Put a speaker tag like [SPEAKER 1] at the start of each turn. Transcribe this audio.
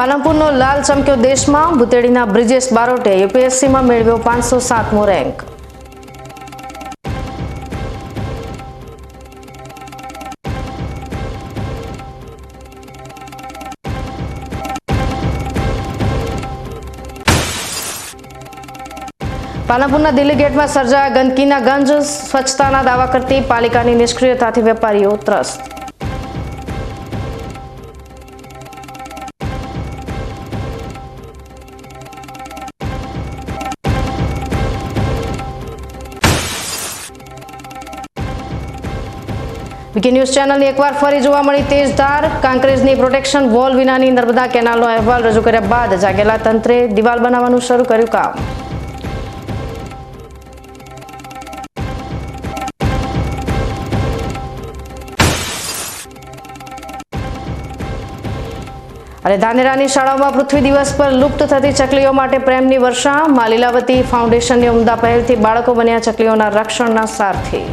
[SPEAKER 1] પાલનપુરનો લાલ ચમક્યો દેશમાં. ભૂતેડીના બ્રિજેશ બારોટે યુપીએસસીમાં મેળવ્યો 507મો રેન્ક. પાલનપુરના દિલ્હી ગેટમાં સર્જાયા ગંદકીના ગંજ. સ્વચ્છતાના દાવા કરતી પાલિકાની નિષ્ક્રિયતાથી વેપારીઓ ત્રસ્ત. વીકે ન્યૂઝ ચેનલની એકવાર ફરી જોવા મળી તેજ ધાર. કાંકરેજની પ્રોટેક્શન વોલ વિનાની નર્મદા કેનાલનો અહેવાલ રજૂ કર્યા બાદ જાગેલા તંત્રે દિવાલ બનાવવાનું શરૂ કર્યું કામ. અને ધાનેરાની શાળાઓમાં પૃથ્વી દિવસ પર લુપ્ત થતી ચકલીઓ માટે પ્રેમની વર્ષા. લીલાવતી ફાઉન્ડેશનની ઉમદા પહેલથી બાળકો બન્યા ચકલીઓના રક્ષણના સારથી.